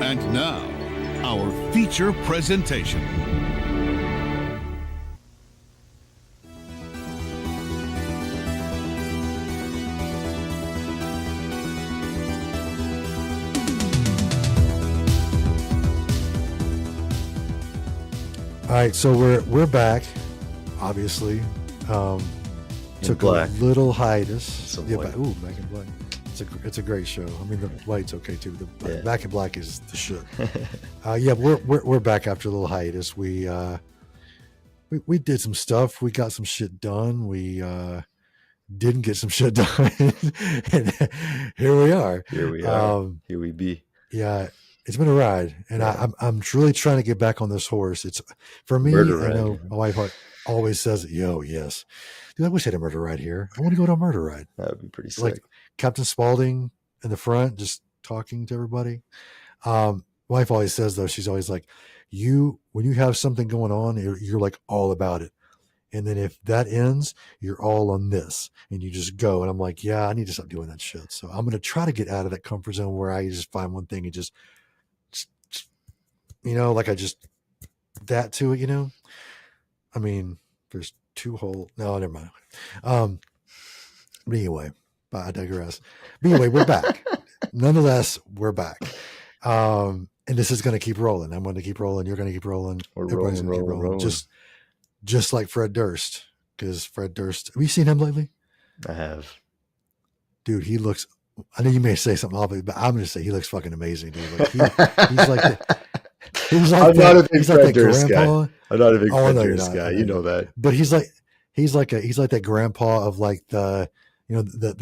And now, our feature presentation. All right, so we're back. Obviously, took a little hightus. Back in Black. It's a great show. I mean, the light's okay too. The Back in Black is the shit. We're back after a little hiatus. We did some stuff. We got some shit done. We didn't get some shit done, and here we are. Here we be. Yeah. It's been a ride, and I'm really trying to get back on this horse. It's for me. Murder I know ride. my wife always says, yes. Dude, I wish I had a murder ride here. I want to go to a murder ride. That would be pretty sick. Like Captain Spaulding in the front, just talking to everybody. Wife always says, though, she's always like, when you have something going on, you're like all about it. And then if that ends, you're all on this and you just go. And I'm like, I need to stop doing that shit. So I'm going to try to get out of that comfort zone where I just find one thing and just like I just that to it, I mean, there's no, never mind. But anyway, I digress. But anyway, we're back. Nonetheless, we're back. And this is going to keep rolling. I'm going to keep rolling. You're going to keep rolling. Everybody's going to keep rolling. Just like Fred Durst. Because Fred Durst, have you seen him lately? I have. Dude, he looks, I know you may say something obvious, but I'm going to say he looks fucking amazing, dude. Like he's like I'm not a big Fred Durst guy. I'm not a big Fred Durst guy. You know that. But he's like that grandpa of like the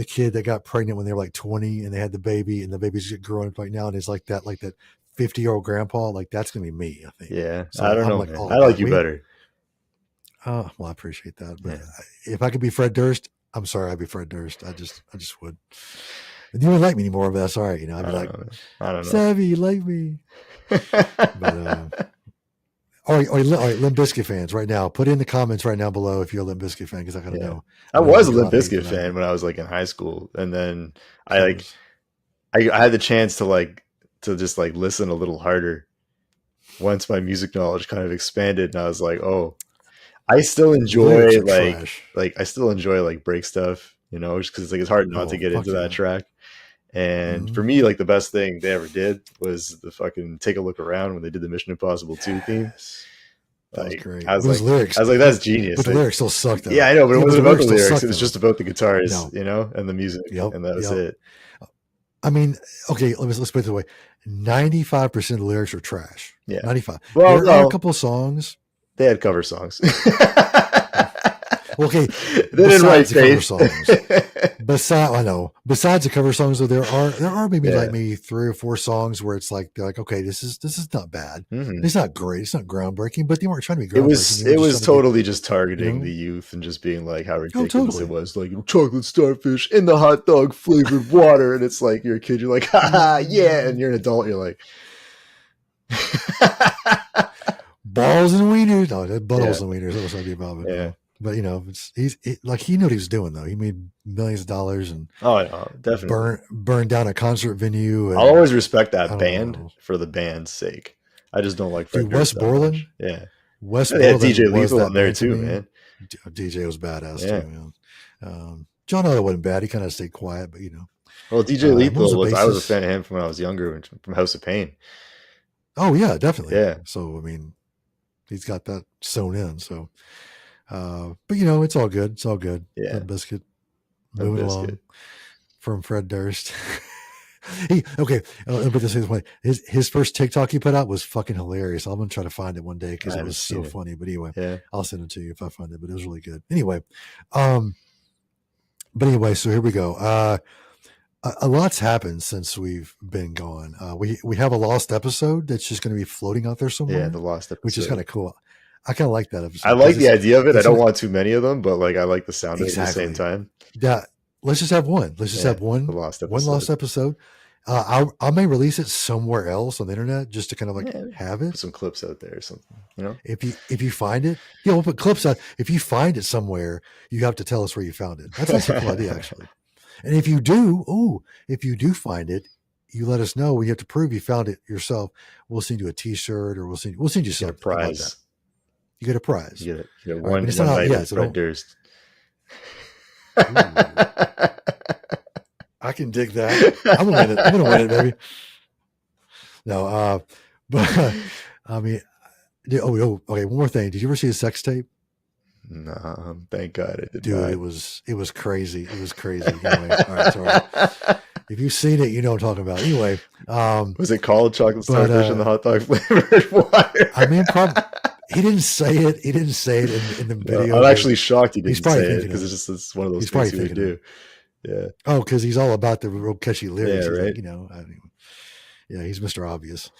kid that got pregnant when they were like 20 and they had the baby and the baby's growing up right now and it's like that 50-year-old grandpa. Like that's gonna be me, I think. Yeah. So I don't know. Man. I like you better. Oh, well, I appreciate that. But if I could be Fred Durst, I'm sorry, I'd be Fred Durst. I just would. If you wouldn't like me anymore, but that's all right. I'd be like, I don't know. Savvy, you like me. But all right, Limp Bizkit fans right now, put in the comments right now below if you're a Limp Bizkit fan, because I gotta know. I was a Limp Bizkit fan when I was like in high school, and then I had the chance to just listen a little harder once my music knowledge kind of expanded, and I was like, oh, I still enjoy break stuff, just because it's hard not to get into that track. And for me, the best thing they ever did was the fucking Take a Look Around when they did the Mission Impossible 2 theme. That was great. I was like, that's genius. But the lyrics still sucked. Though. Yeah, I know, but it wasn't about the lyrics. It was just about the guitars, and the music, and that was it. I mean, okay, let's put it this way: 95% of the lyrics are trash. Yeah, 95. Well, there are a couple of songs. They had cover songs. Okay, they didn't write cover songs. Besides the cover songs, though, there are maybe maybe 3 or 4 songs where it's like they're like, okay, this is not bad. Mm-hmm. It's not great. It's not groundbreaking, but they weren't trying to be groundbreaking. It was totally just targeting the youth and just being like how ridiculous it was. Like chocolate starfish in the hot dog flavored water, and it's like you're a kid, you're like, ha yeah, and you're an adult, you're like. Balls and wieners. No, buttholes and wieners. That was something about it. Yeah. But he knew what he was doing though. He made millions of dollars and definitely burned down a concert venue. And, I'll always respect that band for the band's sake. I just don't like Fred Wes Borland. Yeah, Wes Borland. They had DJ Lethal on there too, man. DJ was badass too, man. John Otto wasn't bad. He kind of stayed quiet, but Well, DJ Lethal was. I was a fan of him from when I was younger, from House of Pain. Oh yeah, definitely. Yeah. So I mean, he's got that sewn in. So, but it's all good. It's all good. Yeah. Limp Bizkit moving along from Fred Durst. Let me put this way. His first TikTok he put out was fucking hilarious. I'm gonna try to find it one day because it was so funny. But anyway, I'll send it to you if I find it. But it was really good. Anyway, so here we go. A lot's happened since we've been gone. We have a lost episode that's just going to be floating out there somewhere. Yeah, the lost episode, which is kind of cool. I kind of like that episode. I like the idea of it. I don't want too many of them, but I like the sound of it at the same time. Yeah, let's just have one. Let's just have one lost episode. I may release it somewhere else on the internet just to kind of have it. Put some clips out there or something. If you find it, we'll put clips out. If you find it somewhere, you have to tell us where you found it. That's a cool idea, actually. And if you do find it, you let us know. We have to prove you found it yourself. We'll send you a T-shirt, or we'll send you something. Get a prize. Like you get a prize. You get one night with Fred Durst. I can dig that. I'm gonna win it, baby. No, but I mean, okay. One more thing. Did you ever see a sex tape? No, thank God I did. Dude, not. it was crazy. It was crazy. Anyway, all right, sorry. If you've seen it, you know what I'm talking about. Anyway, was it called chocolate starfish and the hot dog flavored water? I mean, he didn't say it. He didn't say it in the video. I'm actually shocked he didn't say it because it's one of those things he would do. Yeah. Oh, because he's all about the real catchy lyrics. Yeah, right. Like, you know, yeah, he's Mr. Obvious.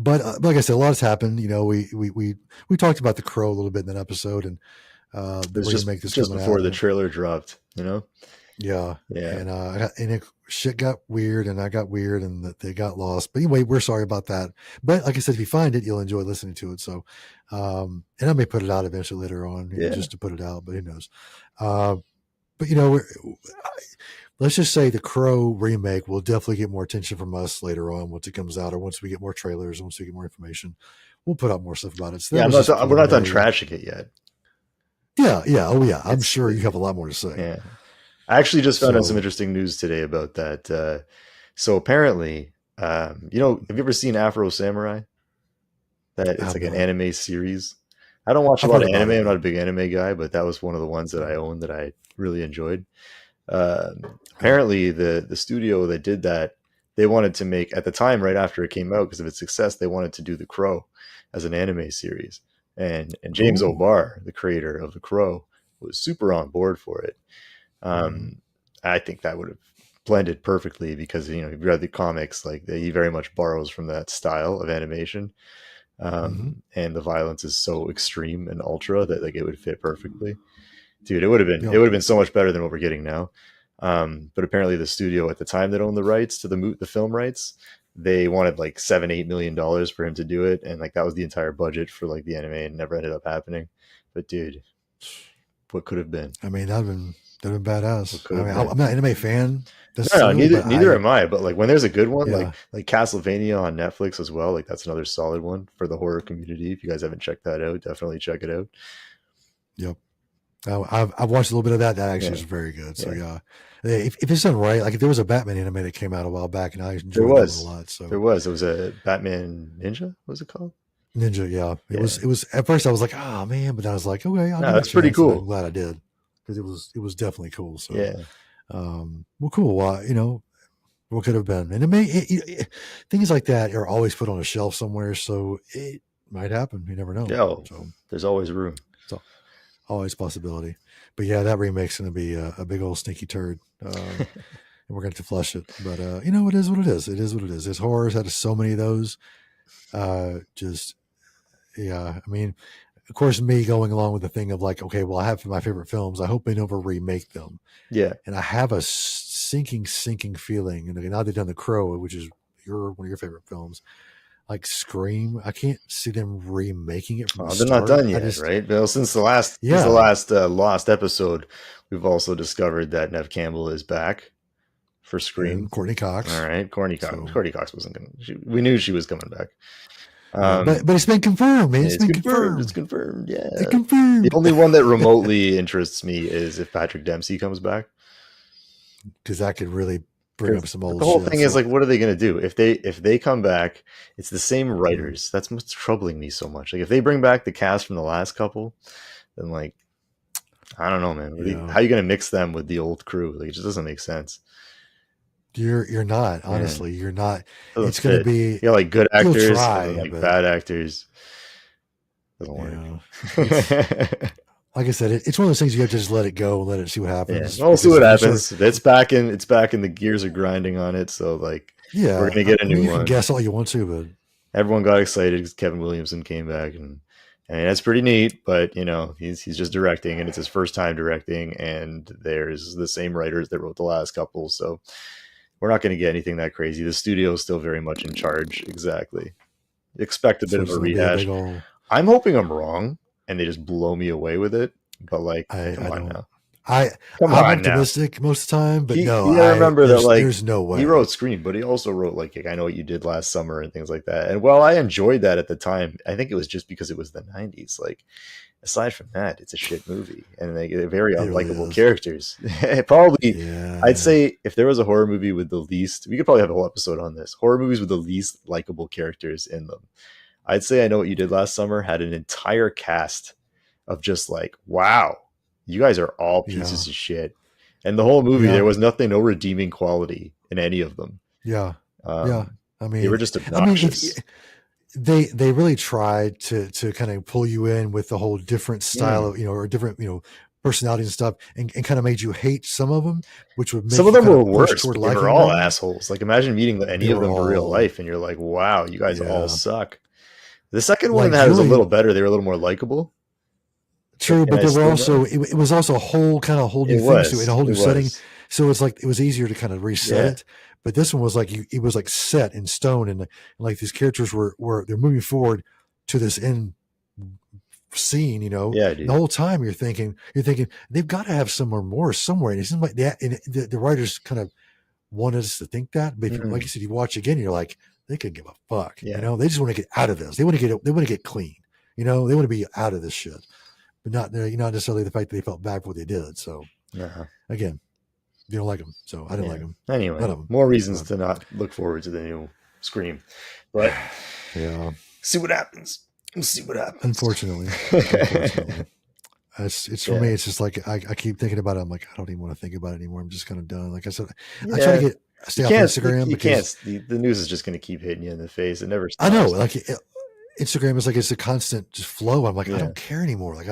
But like I said, a lot has happened. You know, we talked about The Crow a little bit in that episode, and it was just before the trailer dropped. You know. Yeah. And shit got weird, and I got weird, and they got lost. But anyway, we're sorry about that. But like I said, if you find it, you'll enjoy listening to it. So, and I may put it out eventually later on, just to put it out. But who knows? But you know, let's just say the Crow remake will definitely get more attention from us later on once it comes out, or once we get more trailers, once we get more information. We'll put out more stuff about it. So we're not done trashing it yet. Yeah. Oh yeah. I'm sure you have a lot more to say. Yeah. I actually just found out some interesting news today about that. So apparently, have you ever seen Afro Samurai? It's like an anime series. I don't watch a lot of anime. I'm not a big anime guy, but that was one of the ones that I owned that I really enjoyed. Apparently, the studio that did that, they wanted to make, at the time, right after it came out, because of its success, they wanted to do The Crow as an anime series. And James O'Barr, the creator of The Crow, was super on board for it. I think that would have blended perfectly because, you've read the comics, like he very much borrows from that style of animation. And the violence is so extreme and ultra that it would fit perfectly. Dude, it would have been so much better than what we're getting now. But apparently the studio at the time that owned the rights to the film rights, they wanted like $7-8 million for him to do it, and like that was the entire budget for like the anime, and never ended up happening. But dude, what could have been? I mean, that'd been badass. I'm not an anime fan. Neither am I. But like when there's a good one, like Castlevania on Netflix as well, like that's another solid one for the horror community. If you guys haven't checked that out, definitely check it out. Yep. I've watched a little bit of that. That actually is very good. So if it's done right, like if there was a Batman anime that came out a while back, and I enjoyed it a lot. So it was a Batman Ninja. What was it called? Ninja. Yeah. It was. At first, I was like, oh man, but then I was like, okay, that's pretty cool. I'm glad I did because it was definitely cool. So well, cool. What could have been, and things like that are always put on a shelf somewhere, so it might happen. You never know. Yeah. So there's always room. Always possibility. But yeah, that remake's going to be a big old stinky turd. And we're going to flush it. But, it is what it is. It is what it is. There's horrors had so many of those. I mean, of course, me going along with the thing of like, okay, well, I have my favorite films. I hope they never remake them. Yeah. And I have a sinking feeling. And now they've done The Crow, which is one of your favorite films. Like Scream, I can't see them remaking it from the start. They're not done yet, right? Well, since the last Lost episode, we've also discovered that Neve Campbell is back for Scream. And Courtney Cox. All right, Courtney Cox wasn't going to. We knew she was coming back. But it's been confirmed, man. It's been confirmed. It's confirmed, yeah. It's confirmed. The only one that remotely interests me is if Patrick Dempsey comes back. Because that could really bring up some old shit. The whole thing is like, what are they going to do if they come back? It's the same writers. That's what's troubling me so much. Like if they bring back the cast from the last couple, then like I don't know, man. How are you going to mix them with the old crew? Like it just doesn't make sense. You're not, honestly. You're not. It's going to be like good actors, like bad actors. Doesn't work. Like I said, it's one of those things you have to just let it go and let it see what happens. Yeah. We'll see what happens. It's back in the gears are grinding on it. So like, we're gonna get a new one. You can guess all you want to, but everyone got excited because Kevin Williamson came back, and that's pretty neat. But he's just directing, and it's his first time directing, and there's the same writers that wrote the last couple. So we're not going to get anything that crazy. The studio is still very much in charge. Exactly. Expect a bit of a rehash. I'm hoping I'm wrong and they just blow me away with it. But like, come on now. Come I'm on now. optimistic most of the time, but You no, gotta remember that like there's no way. He wrote Scream, but he also wrote like I Know What You Did Last Summer and things like that. And while I enjoyed that at the time, I think it was just because it was the 90s. Like aside from that, it's a shit movie, and they're very unlikable really characters. Probably, Yeah. I'd say if there was a horror movie with the least, we could probably have a whole episode on this. Horror movies with the least likable characters in them. I'd say I Know What You Did Last Summer had an entire cast of just like, wow, you guys are all pieces of shit. And the whole movie, there was no redeeming quality in any of them. Yeah. I mean, they were just obnoxious. They really tried to kind of pull you in with the whole different style of, or different, personalities and stuff, and kind of made you hate some of them, which would make some of them were worse. They were all assholes. Like imagine meeting any of them in real life, and you're like, wow, you guys all suck. The second one that was a little better. They were a little more likable. True, but there were also it was also a whole new thing to it, a whole new setting. So it's like it was easier to kind of reset it. But this one was like it was like set in stone, and like these characters were they're moving forward to this end scene, Yeah, dude. The whole time you're thinking they've got to have some remorse somewhere, and it seems like that. And the writers kind of wanted us to think that, but like you said, you watch again, you're like, they could give a fuck. Yeah. They just want to get out of this. They want to get clean. They want to be out of this shit. But not necessarily the fact that they felt bad for what they did. So again, you don't like them, so I didn't like them. Anyway, more reasons to not look forward to the new Scream. But see what happens. We'll see what happens. Unfortunately. It's for me. It's just like I keep thinking about it. I'm like, I don't even want to think about it anymore. I'm just kind of done. Like I said, I try to stay off Instagram because the news is just going to keep hitting you in the face. It never stops. I know. Like Instagram is like it's a constant just flow. I'm like, I don't care anymore. Like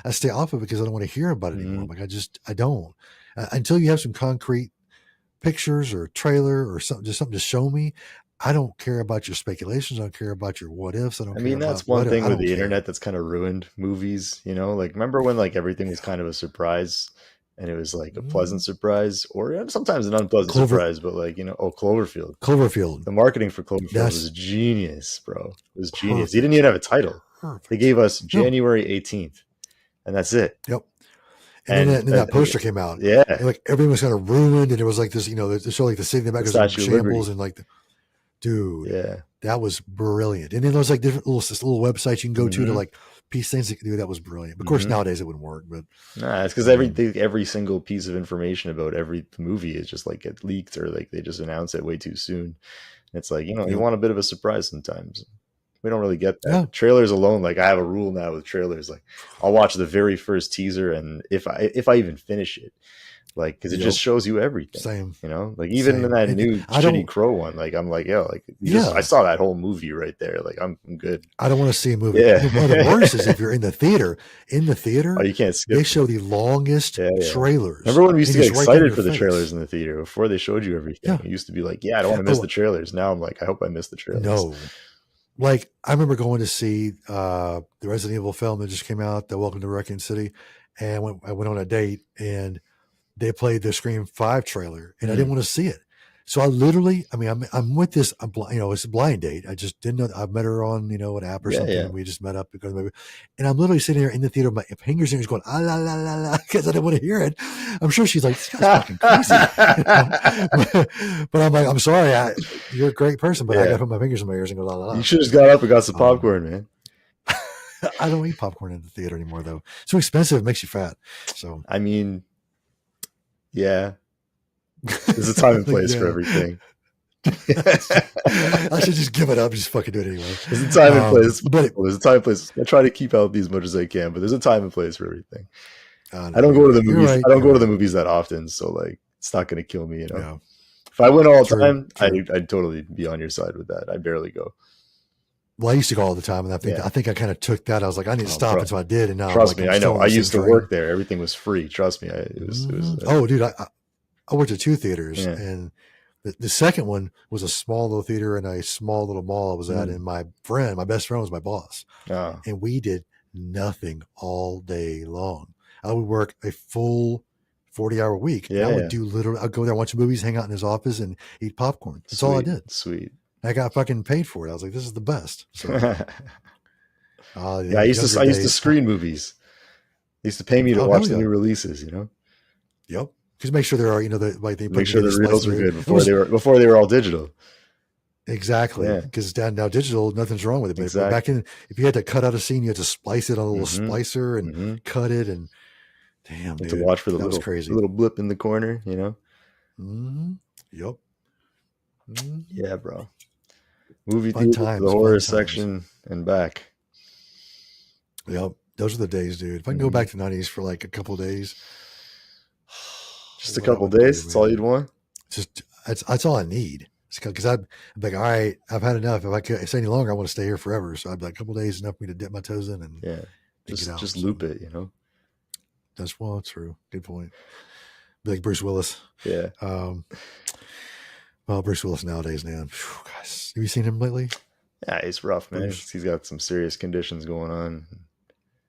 I stay off of it because I don't want to hear about it anymore. Like I don't until you have some concrete pictures or trailer or something to show me. I don't care about your speculations. I don't care about your what ifs. I mean, that's one thing with the internet that's kind of ruined movies. Like remember when like everything was kind of a surprise. And it was like a pleasant surprise, or sometimes an unpleasant surprise. But like Cloverfield. Cloverfield. The marketing for Cloverfield was genius, bro. It was genius. He didn't even have a title. They gave us January 18th, and that's it. Yep. And then that poster came out. Yeah. And like everything was kind of ruined, and it was like this. They show like the city in the back was in shambles, and like, dude, that was brilliant. And then there's like different little websites you can go to like piece things that do. That was brilliant. Of course, nowadays it wouldn't work, but it's because every single piece of information about every movie is just like get leaked or like they just announce it way too soon. It's like you want a bit of a surprise sometimes. We don't really get that. Yeah. Trailers alone, like I have a rule now with trailers. Like I'll watch the very first teaser, and if I even finish it, like because it just shows you everything. Same, like even in that new Shitty Crow one, like I'm like, I saw that whole movie right there. Like I'm good. I don't want to see a movie. Yeah. One of the worst is if you're in the theater. You can't skip. They show the longest trailers. Remember when we used to get excited for the trailers in the theater before they showed you everything? Yeah. It used to be like, I don't want to miss the trailers. Now I'm like, I hope I miss the trailers. No. Like I remember going to see the Resident Evil film that just came out, the Welcome to Raccoon City, and I went on a date and they played the Scream 5 trailer, and I didn't want to see it. So I literally, I'm with this, it's a blind date. I just didn't know. I met her on, an app or something. Yeah. We just met up because maybe, and I'm literally sitting there in the theater, my fingers and going, ah, la, la, la, la, because I didn't want to hear it. I'm sure she's like, this guy's fucking crazy. But I'm like, I'm sorry. You're a great person, but I got to put my fingers in my ears and go, la, la, la. You should have just got up and got some popcorn, man. I don't eat popcorn in the theater anymore, though. It's so expensive. It makes you fat. So, yeah. There's a time and place for everything. I should just give it up. Just fucking do it anyway. There's a time and place. There's a time and place. I try to keep healthy as much as I can, but there's a time and place for everything. I don't go to the movies. Right. I don't go to the movies that often, so like it's not going to kill me. Yeah. If I went all the time, I'd totally be on your side with that. I barely go. Well, I used to go all the time, and I think I kind of took that. I was like, I need to stop until I did, and now trust me, I know. I used to work there. Everything was free. Trust me, it was. Oh, dude, I worked at 2 theaters, and the second one was a small little theater in a small little mall I was at, and my best friend was my boss, and we did nothing all day long. I would work a full 40-hour week. And I would I'd go there, watch movies, hang out in his office, and eat popcorn. That's all I did. Sweet. I got fucking paid for it. I was like, this is the best. So, I used to screen movies. They used to pay me to watch the new releases, Yep. Because make sure there are, they make sure the reels were good before they were all digital. Exactly. Because now digital, nothing's wrong with it. But back in, if you had to cut out a scene, you had to splice it on a little splicer and cut it. And damn, dude, to watch for the was crazy. little blip in the corner, Yep. Yeah, bro. Movie theater, the horror section, and back. Yep. Those are the days, dude. If I can go back to the 90s for like a couple of days. Just a couple of days? That's all you'd want? That's all I need. Because I'd be like, all right, I've had enough. If I could stay any longer, I want to stay here forever. So I'd be like, a couple of days enough for me to dip my toes in and just loop it, That's true. Good point. Be like Bruce Willis. Yeah. Well, Bruce Willis nowadays, man. Whew, guys, have you seen him lately? Yeah, he's rough, man. He's got some serious conditions going on.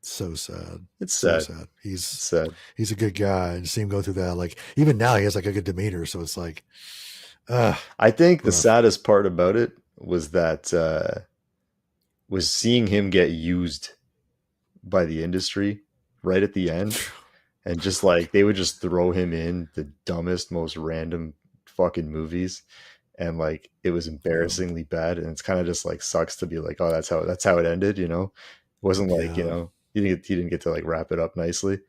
So sad. It's sad. So sad. He's sad. He's a good guy. And see him go through that. Like even now, he has like a good demeanor. So it's like, I think the saddest part about it was that was seeing him get used by the industry right at the end, and just like they would just throw him in the dumbest, most random fucking movies, and like it was embarrassingly bad. And it's kind of just like sucks to be like, oh, that's how it ended. It wasn't like he didn't get to like wrap it up nicely.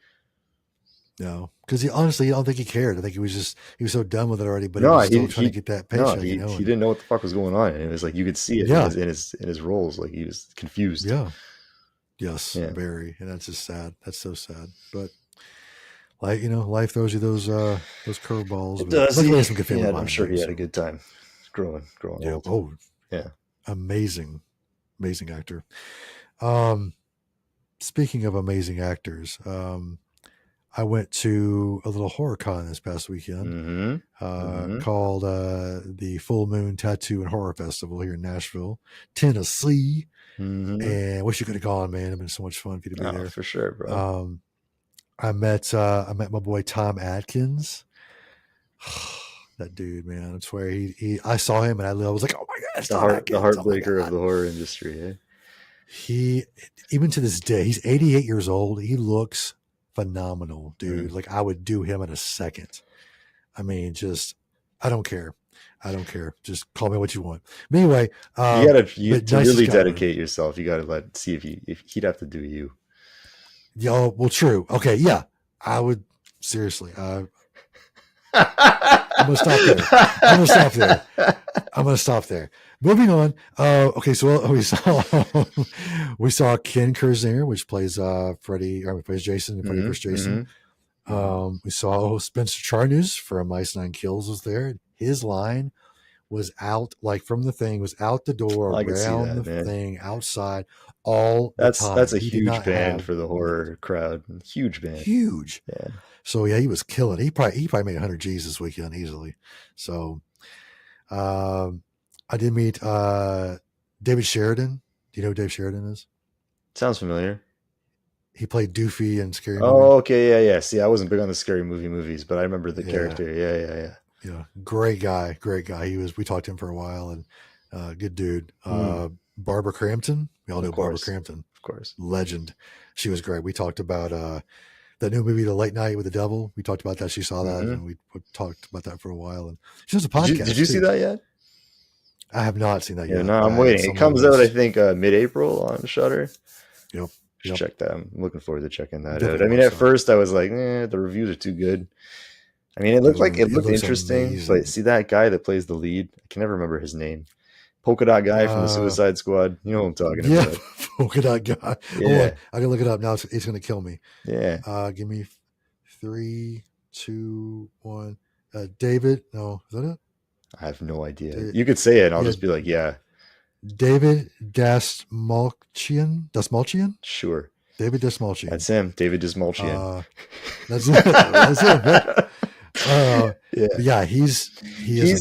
No, because I don't think he cared. I think he was so done with it already. But he was still trying to get that paycheck. He didn't know what the fuck was going on, and it was like you could see it in his roles. Like he was confused. Yeah. Yes. Yeah. Very, and that's just sad. That's so sad. But like life throws you those curveballs. It does. He had some good family. I'm sure he had a good time growing yeah. old. Oh yeah. Amazing actor. Speaking of amazing actors, I went to a little horror con this past weekend called the Full Moon Tattoo and Horror Festival here in Nashville, Tennessee. And I wish you could have gone, man. It'd been so much fun for you to be there. For sure, bro. I met my boy Tom Atkins. That dude, man. I swear I saw him and I was like, oh my gosh, the heartbreaker of the horror industry. Eh? He, even to this day, he's 88 years old. He looks phenomenal, dude. Like I would do him in a second. I mean, I don't care. Just call me what you want. But anyway, to really dedicate yourself. You got to see if he'd have to do you. Yeah. Well, true. Okay. Yeah. I would seriously. I'm going to stop there. Moving on. Okay. So we saw Ken Kersinger, which plays plays Jason in Freddy vs. Jason. We saw Spencer Charnews from Ice Nine Kills was there. His line was out, like from the thing, was out the door, around the thing, outside all the time. That's a huge band for the horror crowd. Huge band. Huge. Yeah. So yeah, he was killing. He probably made 100 G's this weekend easily. So I did meet David Sheridan. Do you know who Dave Sheridan is? Sounds familiar. He played Doofy in Scary Movie. Oh, okay, yeah. See, I wasn't big on the Scary Movie movies, but I remember the character. Yeah. Yeah, great guy. We talked to him for a while, and good dude. Barbara Crampton. We all know Barbara Crampton, of course, legend. She was great. We talked about that new movie, The Late Night with the Devil. We talked about that. She saw that, and we talked about that for a while. And she has a podcast. Did you see that yet? I have not seen that yet. No, I'm waiting. It comes out, I think, mid-April on Shudder. Yep. Check that. I'm looking forward to checking that out. I mean, at first I was like, the reviews are too good. I mean, it looked interesting, amazing. But see that guy that plays the lead? I can never remember his name. Polka Dot Guy from the Suicide Squad. You know what I'm talking about. Yeah, Polka Dot Guy. Yeah. I can look it up now. It's going to kill me. Yeah. Give me 3, 2, 1. David. No, is that it? I have no idea. You could say it, and I'll just be like, yeah. David Dasmalchian? Sure. David Dasmalchian. That's him. David Dasmalchian. That's it. That's it. Yeah, he is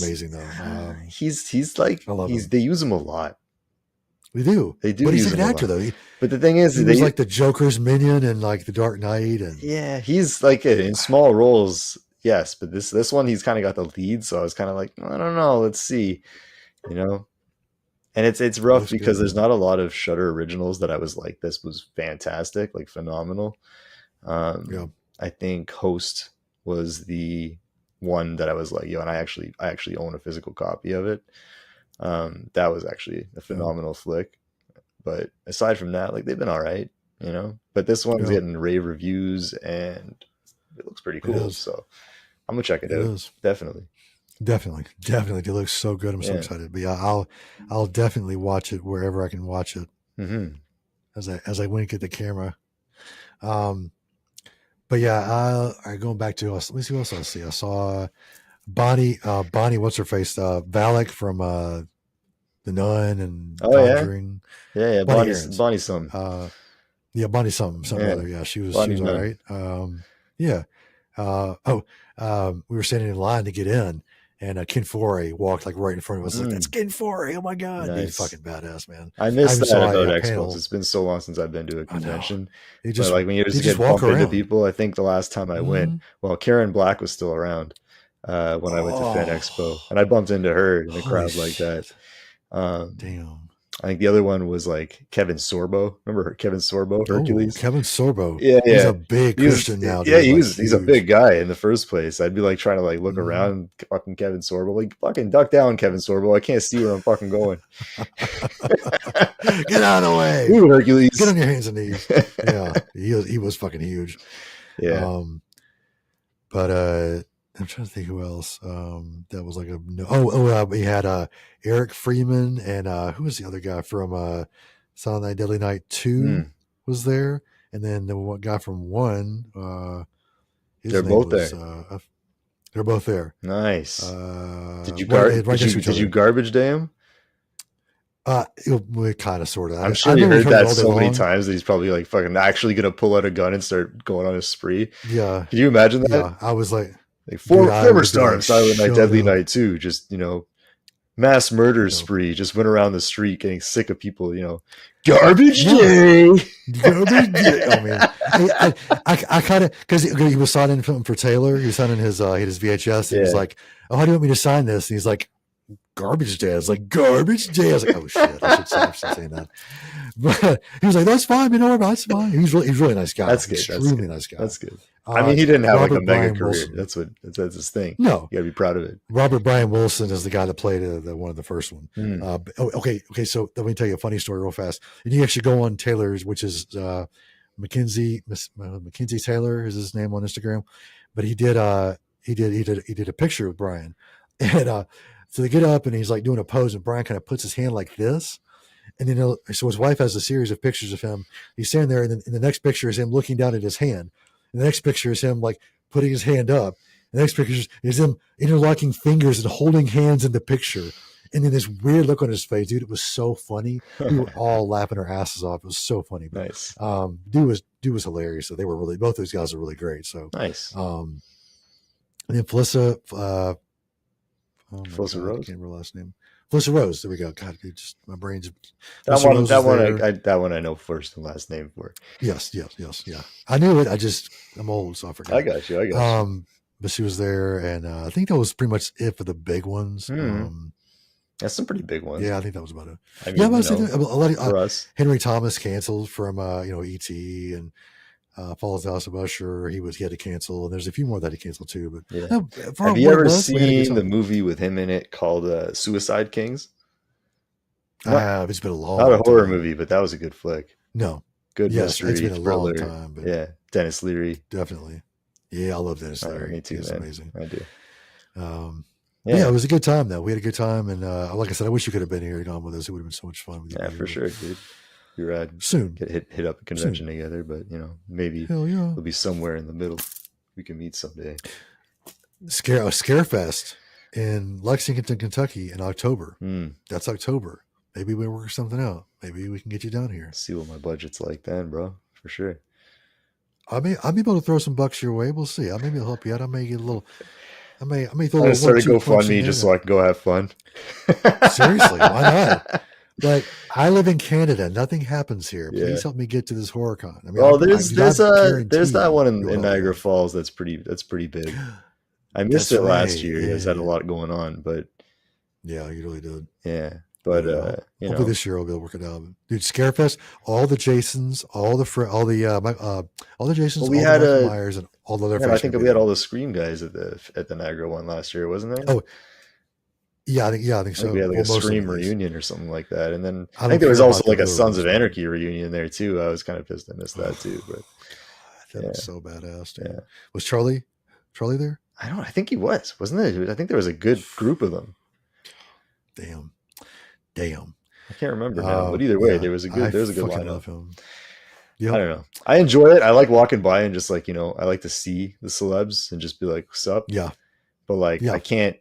amazing though. He's like they use him a lot. They do. But he's an actor though. But the thing is, he was like the Joker's minion and like the Dark Knight, and he's like in small roles. Yes, but this one he's kind of got the lead, so I was kind of like, I don't know. Let's see, And it's rough because there's not a lot of Shudder originals that I was like, this was fantastic, like phenomenal. I think Host was the one that I was like, yo, and I actually own a physical copy of it. That was actually a phenomenal flick. But aside from that, like, they've been all right, you know. But this one's getting rave reviews, and it looks pretty cool. So I'm gonna check it out. Definitely. It looks so good. I'm so excited. But yeah, I'll definitely watch it wherever I can watch it. Mm-hmm. As I wink at the camera. But yeah, I going back to us. Let me see what else I see. I saw Bonnie. What's her face? Valak from The Nun and Conjuring. Yeah. Bonnie something. Bonnie something other. Yeah, she was all right. We were standing in line to get in, and Ken Foree walked like right in front of us. Like, that's Ken Foree. Oh my god, he's fucking badass, man. I missed that about Expos. It's been so long since I've been to a convention. But like when you just get bumped into people, I think the last time I went, well, Karen Black was still around when I went to Fan Expo, and I bumped into her in a crowd like that. Damn. I think the other one was like Kevin Sorbo. Remember Kevin Sorbo, Hercules? Kevin Sorbo. Yeah. He's a big Christian now. Yeah, he's a big guy in the first place. I'd be like trying to like look around fucking Kevin Sorbo. Like, fucking duck down, Kevin Sorbo. I can't see where I'm fucking going. Get out of the way. Ooh, Hercules. Get on your hands and knees. Yeah. He was fucking huge. Yeah. But I'm trying to think who else. That was like he had Eric Freeman and who was the other guy from Silent Night, Deadly Night 2 was there, and then the one guy from 1. They're both there. They're both there. Nice. Did you garbage day him? We kind of, sort of. I'm sure you heard that so many times that he's probably like fucking actually gonna pull out a gun and start going on a spree. Yeah. Can you imagine that? Yeah, I was like. Former star of Silent Night, Deadly Night 2, just, mass murder spree, just went around the street getting sick of people, garbage day. Garbage day. I mean, I kind of, because he was signing for Taylor, he was signing his VHS, and he was like, oh, how do you want me to sign this? And he's like, garbage day. I was like, garbage day. I was like, oh shit, I should stop saying that. But he was like, that's fine, that's fine. He's really nice guy. That's good. Extremely nice guy. That's good. I mean, he didn't have Robert like a mega career. That's his thing. No, you gotta be proud of it. Robert Brian Wilson is the guy that played the one of the first one. Okay. So let me tell you a funny story real fast. And you actually go on Taylor's, which is Mackenzie Taylor is his name on Instagram. But he did a picture with Brian, and so they get up and he's like doing a pose, and Brian kind of puts his hand like this. And then so his wife has a series of pictures of him. He's standing there, and then the next picture is him looking down at his hand. And the next picture is him like putting his hand up. The next picture is him interlocking fingers and holding hands in the picture. And then this weird look on his face, dude. It was so funny. We were all laughing our asses off. It was so funny. But, nice. Dude was hilarious. So they were both those guys are really great. So nice. And then Felissa Rose. I can't remember her last name. Felissa Rose. There we go. God, dude, just my brain's that one I know first and last name for. Yes. Yeah. I knew it. I'm old, so I forgot. I got you. But she was there, and I think that was pretty much it for the big ones. That's some pretty big ones. Yeah, I think that was about it. I mean, a lot of for us. Henry Thomas canceled from E.T. and Fall of the House of Usher. He had to cancel, and there's a few more that he canceled too. But yeah. Have you ever seen the movie with him in it called Suicide Kings? I have. It's been a long not a horror time. movie, but that was a good flick. No, good mystery. It's been a long time. But yeah, Dennis Leary, definitely. Yeah, I love Dennis Leary. Me too. He's amazing. I do. Yeah, it was a good time though. We had a good time, and like I said, I wish you could have been here and gone with us. It would have been so much fun with you. Yeah, for sure, dude. You're right. Soon get hit up a convention together, but maybe we'll be somewhere in the middle. We can meet someday. Scarefest in Lexington, Kentucky in October. That's October. Maybe we work something out. Maybe we can get you down here. See what my budget's like then, bro. For sure. I'll be able to throw some bucks your way. We'll see. Maybe I'll help you out. I may get a little. I may throw a little. Start a GoFundMe just so I can go have fun. Seriously, why not? Like, I live in Canada. Nothing happens here. Please help me get to this HorrorCon. I mean, there's that one in Niagara Falls that's pretty big. I missed it last year. It's had a lot going on, but yeah, you really did. Yeah, But hopefully this year I'll be able to work it out. Dude, Scarefest, all the Jasons, all the Jasons, well, we all had the Michael Myers, and all the other. I think we had all the Scream guys at the Niagara one last year, wasn't there? Oh, yeah, I think so. We had like a Scream reunion or something like that, and then I think there was also like a Sons of Anarchy reunion there too. I was kind of pissed I missed that too, but that was so badass. Dude. Yeah. Was Charlie there? I think he wasn't it? I think there was a good group of them. Damn. I can't remember now, but either way, there was a good lineup. Love him. Yep. I don't know. I enjoy it. I like walking by and just like, I like to see the celebs and just be like, "What's up?" Yeah. But like, I can't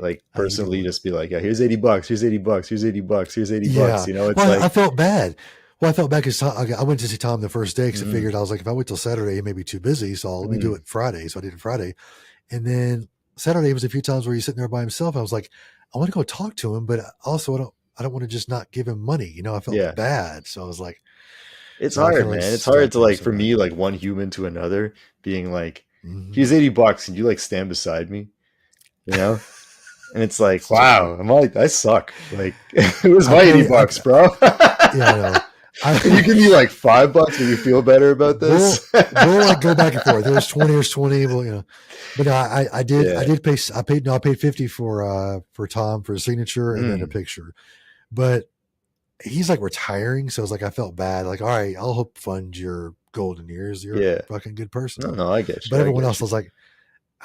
like personally just be like, "Yeah, here's $80, here's $80, here's $80, here's $80." You know, it's I felt bad. Well, I felt bad because I went to see Tom the first day because I figured I was like, if I wait till Saturday, he may be too busy, so let me do it Friday. So I did it Friday, and then Saturday was a few times where he's sitting there by himself. I was like, I want to go talk to him, but also I don't want to just not give him money. I felt bad. So I was like, it's hard, man. It's hard to like, for me, like one human to another being like, here's $80 and you like stand beside me, and it's like, wow, I suck. Like it was my $80, bro. Yeah, I know. Can you give me like $5 and you feel better about this? We'll like go back and forth. It was 20 or 20. Well, but no, I did pay. I paid 50 for Tom for a signature and then a picture. But he's like retiring, so it's like I felt bad. Like, all right, I'll help fund your golden years. You're a fucking good person. No, I get you. But everyone else was like,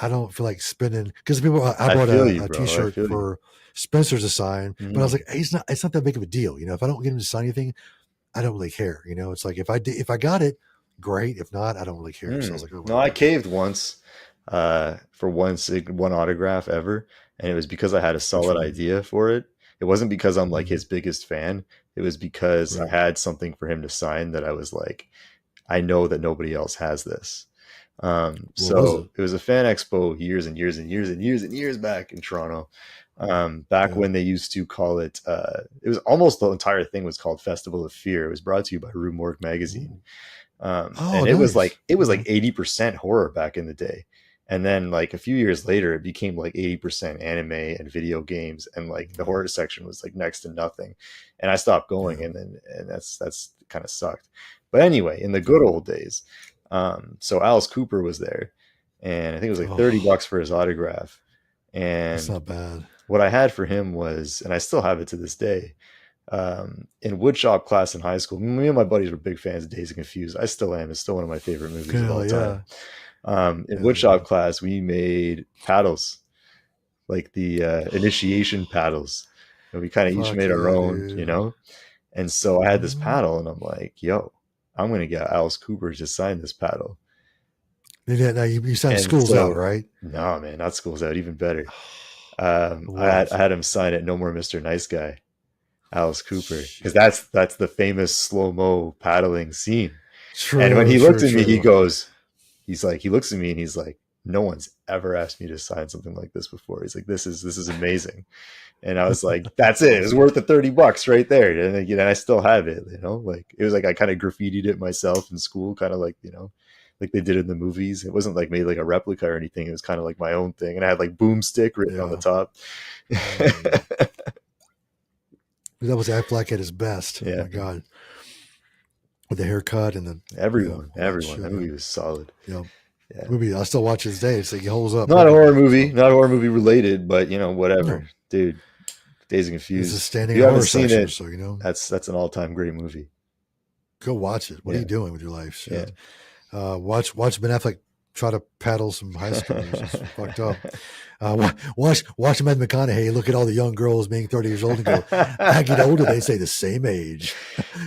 I don't feel like spending because people. I bought a T-shirt for Spencer to sign, but I was like, it's not that big of a deal. If I don't get him to sign anything, I don't really care. It's like if I got it, great. If not, I don't really care. So I was like, no, I caved once for one autograph ever, and it was because I had a solid idea for it. It wasn't because I'm like his biggest fan. It was because I had something for him to sign that I was like, I know that nobody else has this. So it was a fan expo years and years and years and years and years back in Toronto. Back when they used to call it, it was almost the entire thing was called Festival of Fear. It was brought to you by Rue Morgue magazine. And it was like 80% horror back in the day. And then like a few years later, it became like 80% anime and video games. And like the horror section was like next to nothing. And I stopped going and that's kind of sucked. But anyway, in the good old days, so Alice Cooper was there and I think it was like $30 for his autograph. And that's not bad. What I had for him was, and I still have it to this day, in woodshop class in high school, me and my buddies were big fans of Dazed and Confused. I still am. It's still one of my favorite movies of all time. In woodshop class, we made paddles, like the initiation paddles. And we kind of each made our own, dude. And so I had this paddle, and I'm like, yo, I'm going to get Alice Cooper to sign this paddle. Now you signed Schools Out, right? No, man, not Schools Out. Even better. I had him sign it. No More Mr. Nice Guy, Alice Cooper, because that's the famous slow-mo paddling scene. True, and when he looked at me, he looks at me and he's like, no one's ever asked me to sign something like this before. He's like, this is amazing. And I was like, that's it. It was worth the $30 right there. And I still have it, like it was like I kind of graffitied it myself in school, kind of like, like they did in the movies. It wasn't like made like a replica or anything. It was kind of like my own thing. And I had like Boomstick written on the top. That was Affleck at his best. Yeah. Oh my God. With the haircut and the everyone. That movie was solid. Yeah. Movie I still watch his day. So he holds up. Not a horror movie related, but whatever. No. Dude. Dazed and Confused. It's a standing horror section, it, so that's an all-time great movie. Go watch it. What are you doing with your life? Shit. Watch Ben Affleck try to paddle some high schoolers. It's fucked up. Watch Matthew McConaughey look at all the young girls being 30 years old and go, I get older, they say the same age.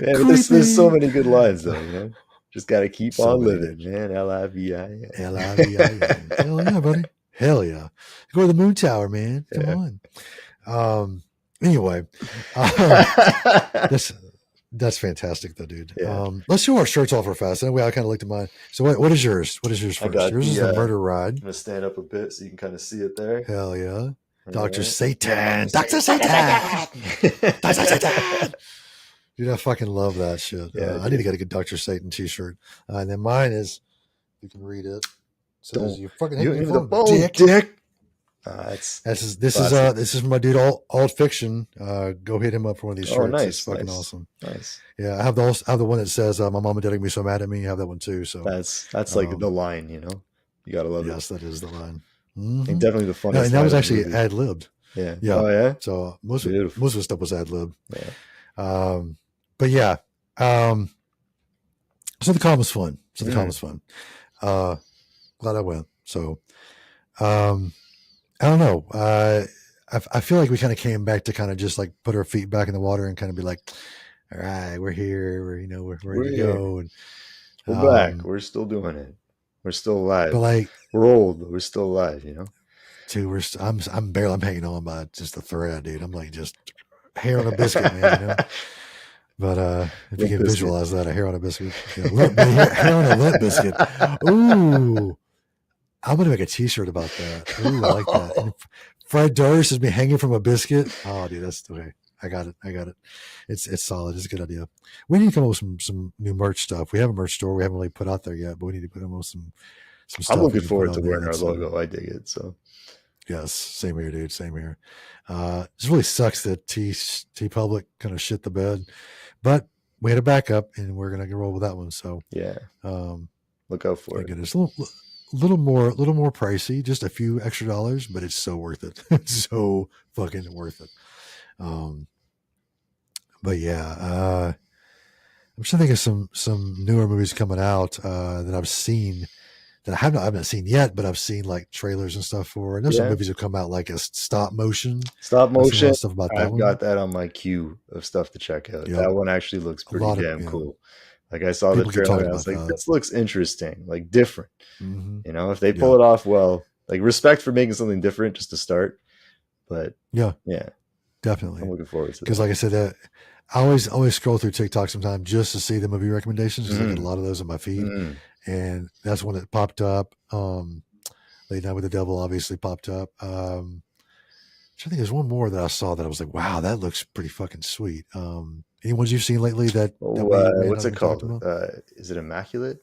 Yeah, but there's so many good lines though, Just got to keep on living, man. L-I-V-I-N. L-I-V-I-N. Hell yeah, buddy. Hell yeah. Go to the Moon Tower, man. Come on. Anyway, that's fantastic, though, dude. Yeah. Let's show our shirts off real fast. Anyway, I kind of looked at mine. So, what is yours? What is yours first? Yours is the Murder Ride. I'm gonna stand up a bit so you can kind of see it there. Hell yeah, Dr. Satan, Dr. Satan, Dr. Satan. Dude, I fucking love that shit. I need to get a good Dr. Satan T-shirt. And then mine is, you can read it. It says, "You fucking hate me for the dick." This is my dude, Alt Fiction. Go hit him up for one of these shirts. Nice, it's fucking awesome. Nice. Yeah, I have the one that says my mom and dad are gonna be so mad at me. I have that one too. So that's like the line, you know. You gotta love it. Yes, that is the line. I think definitely the funniest. And that was actually ad libbed. Yeah. Yeah. Oh yeah. So most of the stuff was ad lib. Yeah. But yeah. So the con was fun. Glad I went. So I don't know. I feel like we kind of came back to kind of just like put our feet back in the water and kind of be like, all right, we're here. We're ready to go. And we're back. We're still doing it. We're still alive. But like, we're old, but we're still alive, you know? Dude, I'm hanging on by just the thread, dude. I'm like just hair on a biscuit, man, you know? But if you can visualize that, a hair on a biscuit. Hair on a Limp Bizkit. Ooh. I'm going to make a t-shirt about that. Ooh, I like that. And Fred Durst is me hanging from a biscuit. Oh, dude, that's the way. I got it. It's solid. It's a good idea. We need to come up with some new merch stuff. We have a merch store. We haven't really put out there yet, but we need to put up with some stuff. I'm looking forward to wearing our logo. I dig it. So yes, same here, dude. Same here. It just really sucks that T Public kind of shit the bed, but we had a backup and we're gonna roll with that one. So yeah, look out for it. It's a little more pricey, just a few extra dollars, but it's so worth it. It's so fucking worth it. But yeah, I'm trying to think of some newer movies coming out that I've seen that I haven't seen yet, but I've seen like trailers and stuff for. And there's some movies that come out like a stop motion stuff about that. I've got that on my queue of stuff to check out. Yep. That one actually looks pretty damn cool. Like I saw the trailer and I was like, this looks interesting, like different. Mm-hmm. You know, if they pull it off well, like respect for making something different just to start. But yeah, definitely. I'm looking forward to it. Because like I said, I always scroll through TikTok sometimes just to see the movie recommendations because I get a lot of those on my feed. And that's when it popped up. Late Night with the Devil obviously popped up. I think there's one more that I saw that I was like, wow, that looks pretty fucking sweet. Any ones you've seen lately that what's it called? Is it Immaculate?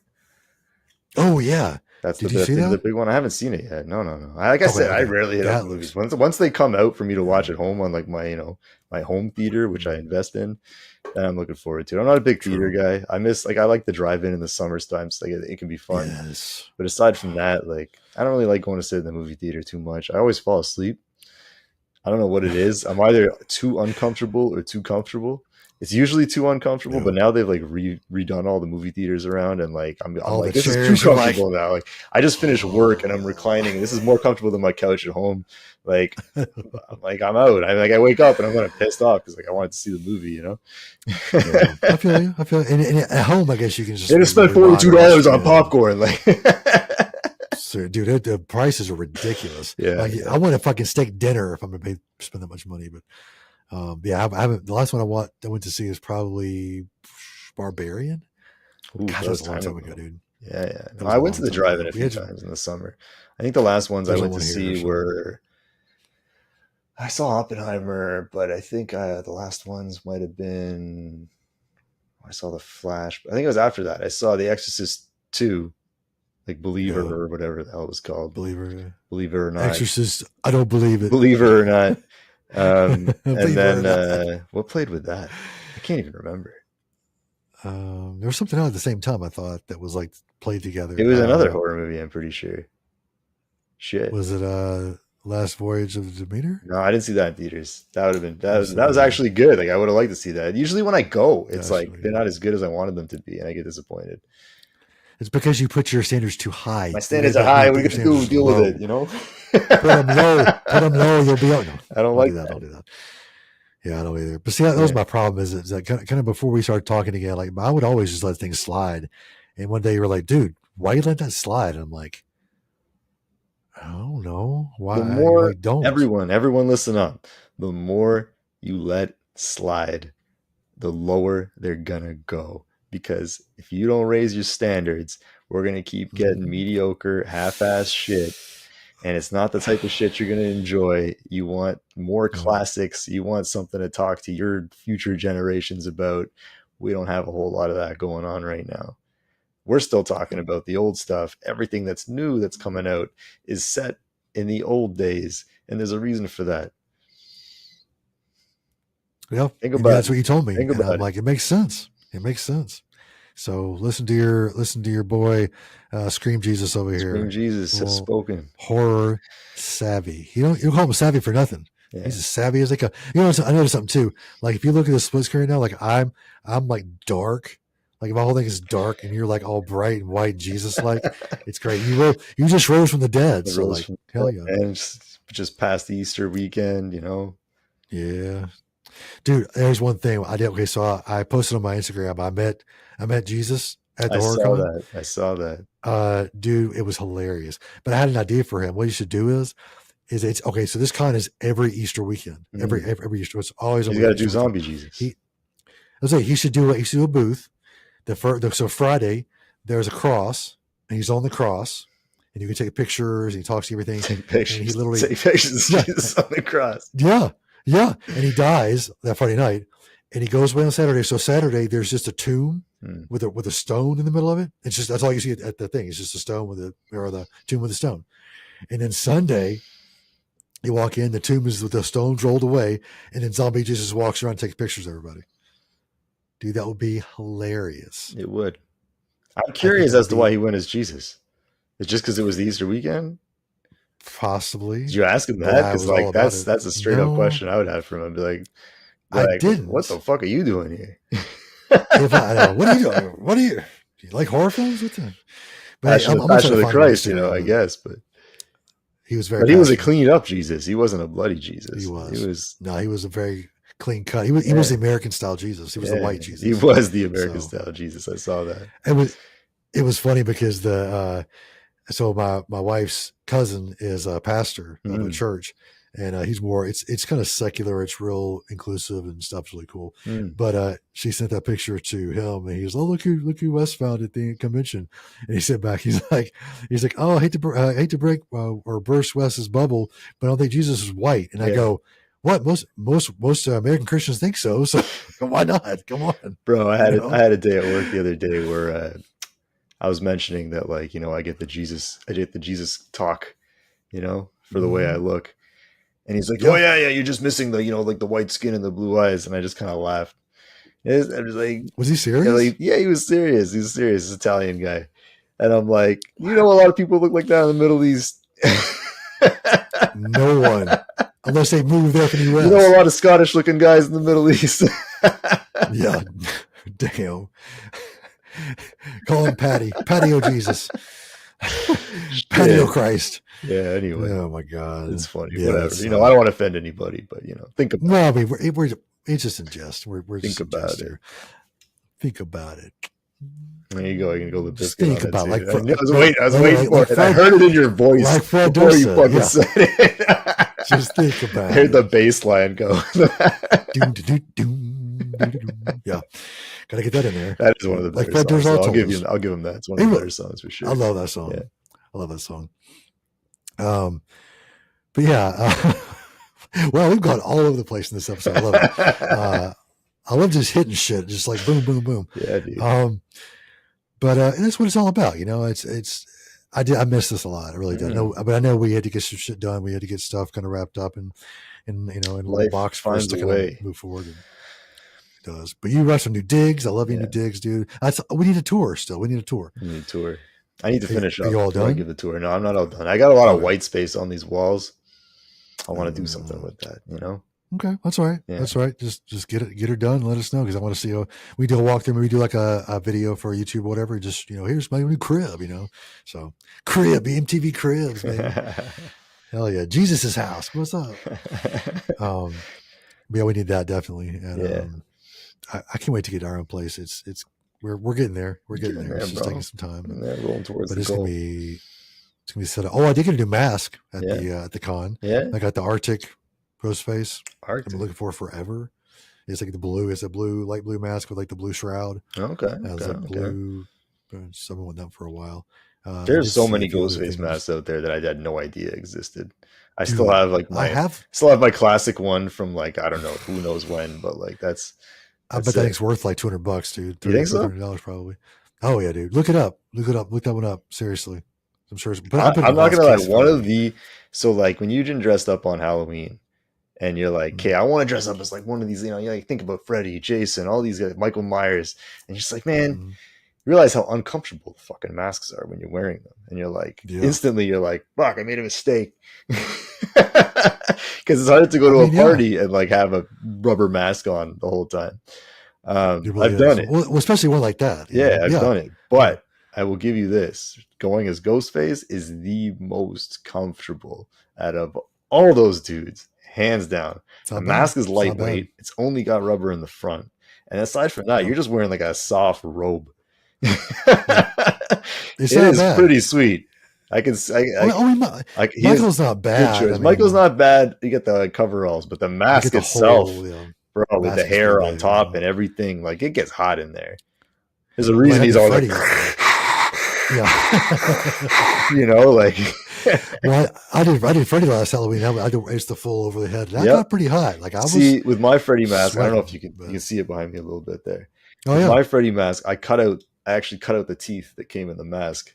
Oh yeah. Did you see that? The big one. I haven't seen it yet. No. Like I said, I rarely hit up movies. Once they come out for me to watch at home on like my my home theater, which I invest in, then I'm looking forward to it. I'm not a big theater guy. I like the drive-in in the summer times. Like it can be fun. Yes. But aside from that, like I don't really like going to sit in the movie theater too much. I always fall asleep. I don't know what it is. I'm either too uncomfortable or too comfortable. It's usually too uncomfortable, but now they've like redone all the movie theaters around, and like I'm like, this is too comfortable now. Like I just finished work and I'm reclining, and this is more comfortable than my couch at home. Like I'm out. I wake up and I'm kind of pissed off because like I wanted to see the movie, you know. I feel you. And at home, I guess you can just. They just spent $42 on popcorn, like. So, dude, the prices are ridiculous. Yeah, like, I want a fucking steak dinner if I'm gonna spend that much money, but. I haven't. The last one I went to see is probably Barbarian. Ooh, God, that was a long time ago, dude. Yeah. No, I went to the drive-in a few times in the summer. I think the last ones I went to see were. I saw Oppenheimer, but I think the last ones might have been. I saw The Flash. I think it was after that. I saw The Exorcist 2, like Believer or whatever the hell it was called. Believer or not. Exorcist. I don't believe it. Believer or not. And then what played with that? I can't even remember. There was something out at the same time I thought that was like played together. It was another horror movie, I'm pretty sure. Shit. Was it Last Voyage of the Demeter? No, I didn't see that in theaters. That would have been that was actually good. Like I would have liked to see that. Usually when I go, it's like they're not as good as I wanted them to be, and I get disappointed. It's because you put your standards too high. My standards are high. We get to deal with it, you know. Put them low. You'll be out. No, I don't like that. I'll do that. Yeah, I don't either. But see, that was my problem. Is that kind of before we started talking again? Like I would always just let things slide. And one day you were like, "Dude, why you let that slide?" And I'm like, "I don't know why." The more everyone, listen up. The more you let slide, the lower they're gonna go. Because if you don't raise your standards, we're going to keep getting mediocre, half-ass shit. And it's not the type of shit you're going to enjoy. You want more classics. You want something to talk to your future generations about. We don't have a whole lot of that going on right now. We're still talking about the old stuff. Everything that's new that's coming out is set in the old days. and there's a reason for that. Yeah, that's what you told me, and I'm like, it makes sense. It makes sense. So listen to your boy, Scream Jesus over here. Scream Jesus has spoken. Horror savvy. You don't call him savvy for nothing. Yeah. He's as savvy as they come. You know, I noticed something too. Like if you look at the split screen now, like I'm like dark. Like my whole thing is dark, and you're like all bright and white, Jesus like. It's great. You just rose from the dead. So like, hell yeah. And just past the Easter weekend, you know. Yeah. Dude, there's one thing I did. Okay, so I posted on my Instagram. I met Jesus at the HorrorCon. I saw that. Dude, it was hilarious. But I had an idea for him. What you should do is it's okay. So this con is every Easter weekend. Every Easter. It's always. You got to do zombie Jesus. He should do a booth. So Friday there's a cross, and he's on the cross, and you can take pictures. And he talks to everything. Take pictures. And he literally take pictures of Jesus on the cross. Yeah. Yeah, and he dies that Friday night, and he goes away on Saturday. So Saturday, there's just a tomb with a stone in the middle of it. It's just that's all you see at the thing. It's just a stone the tomb with a stone. And then Sunday, you walk in, the tomb is with the stones rolled away, and then zombie Jesus walks around and takes pictures of everybody. Dude, that would be hilarious. It would. I'm curious as to why he went as Jesus. It's just because it was the Easter weekend. Possibly. Did you ask him that? Because like that's a straight up question I would have for him. I'd be like, I didn't. What the fuck are you doing here? What are you doing? Do you like horror films? What the? Passion of the Christ, I guess. But he was very. But he was a cleaned up Jesus. He wasn't a bloody Jesus. He was. He was a very clean cut. He was the American style Jesus. He was the white Jesus. He was the American style Jesus. I saw that. It was funny because so my wife's cousin is a pastor of a church, and he's more, it's kind of secular. It's real inclusive and stuff's really cool. But she sent that picture to him, and he was, oh, look who Wes found at the convention. And he sent back, he's like, oh, I hate to break or burst Wes's bubble, but I don't think Jesus is white. And I go, what? Most American Christians think so. So why not? Come on, bro. I had a day at work the other day where I was mentioning that, like, I get the Jesus talk, for the way I look. And he's like, oh yeah, you're just missing the, like the white skin and the blue eyes. And I just kind of laughed. I was like, was he serious? Yeah, he was serious. He's serious. He's an Italian guy. And I'm like, a lot of people look like that in the Middle East. No one, unless they move there from the U.S. A lot of Scottish looking guys in the Middle East. Yeah. Damn. Call him Patio Jesus. Patio Christ. Yeah, anyway. Oh my God. It's funny. Yeah, whatever. I don't want to offend anybody, but think about it. No, I mean, it's just in jest. We're think just about it. Here. Think about it. There you go. You can go Limp Bizkit. Think about it. I was waiting for it. I heard it in your voice like Fred before you fucking said it. Just think about it. I heard the bass line go. Yeah. Gotta get that in there. That is one of the better songs. So I'll give him that. It's one of the better songs for sure. I love that song. Yeah. I love that song. But yeah, well, we've gone all over the place in this episode. I love it. I love just hitting shit, just like boom, boom, boom. Yeah, dude. But and that's what it's all about. I miss this a lot. I really did. But I know we had to get some shit done. We had to get stuff kind of wrapped up and in a little box for us to kind of move forward. And it does. But you write some new digs. I love your new digs, dude. We need a tour still. We need a tour. I need to finish up. Are you all done? I give the tour. No, I'm not all done. I got a lot of white space on these walls. I want to do something with that, Okay, that's all right. Yeah. That's all right. Just get her done. And let us know, because I want to see. We do a walkthrough. Maybe do like a video for YouTube or whatever. Just here's my new crib. So crib, MTV cribs, man. Hell yeah, Jesus' house. What's up? Yeah, we need that definitely. And I can't wait to get our own place. We're getting there. We're getting there. It's just taking some time. Rolling towards but the goal. It's gonna be set up. Oh, I did get a new mask at the con. Yeah, I got the Arctic ghost face. Arctic. I've been looking for forever. It's like it's a light blue mask with like the blue shroud. Okay. Blue. Someone went down for a while. There's so many ghost face masks out there that I had no idea existed. I still have my classic one from like, I don't know, who knows when, but like that's I bet that thing's worth like $200, dude. You think so? $300 probably. Oh yeah, dude. Look it up. Look that one up. Seriously. I'm sure. I'm not gonna lie. One of the so like when Eugen dressed up on Halloween, and you're like, okay, I want to dress up as like one of these. You like think about Freddy, Jason, all these guys, Michael Myers, and you're just like, man, you realize how uncomfortable the fucking masks are when you're wearing them, and you're like, instantly, you're like, fuck, I made a mistake. Because it's hard to go to a party and like have a rubber mask on the whole time. I've done it. Well, especially one like that. Yeah, I've done it. But I will give you this. Going as Ghostface is the most comfortable out of all those dudes, hands down. The mask is lightweight. It's only got rubber in the front. And aside from that, you're just wearing like a soft robe. It is pretty sweet. Michael's not bad. Michael's not bad. You get the coveralls, but the mask itself, bro, with the hair on top and everything, like it gets hot in there. There's a reason he's all like, like. Well, I did Freddy last Halloween. I did the full over the head. And I got pretty hot. Like I was with my Freddy mask. I don't know if you can see it behind me a little bit there. Oh yeah, my Freddy mask. I actually cut out the teeth that came in the mask.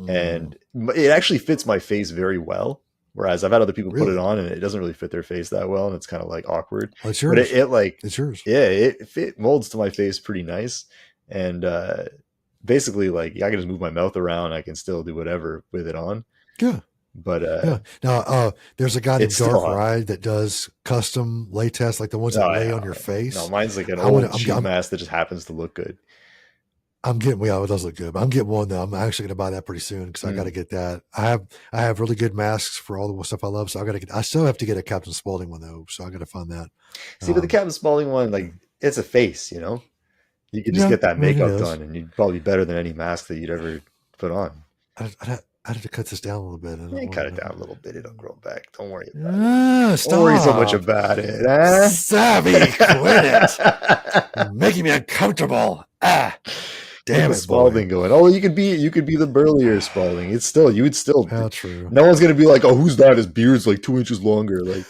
And it actually fits my face very well. Whereas I've had other people put it on and it doesn't really fit their face that well. And it's kind of like awkward. Well, it's yours. But it's yours. Yeah, it molds to my face pretty nice. And basically like I can just move my mouth around. I can still do whatever with it on. Yeah. But now there's a guy named Dark Ride that does custom latex, like the ones that lay on your face. No, mine's like an old cheap mask that just happens to look good. I'm getting, it does look good, but I'm getting one though. I'm actually going to buy that pretty soon because I got to get that. I have really good masks for all the stuff I love, so I still have to get a Captain Spaulding one though, so I got to find that. See, but the Captain Spaulding one, like it's a face, you can just get that makeup done, and you'd probably be better than any mask that you'd ever put on. I had to cut this down a little bit. Cut it down a little bit; it'll grow back. Don't worry about it. Don't worry so much about it. Savvy, quit it! You're making me uncomfortable. Damn it, Spaulding going. Oh, you could be the burlier Spaulding. You would still. How true. No one's gonna be like, oh, who's that? His beard's like 2 inches longer. Like,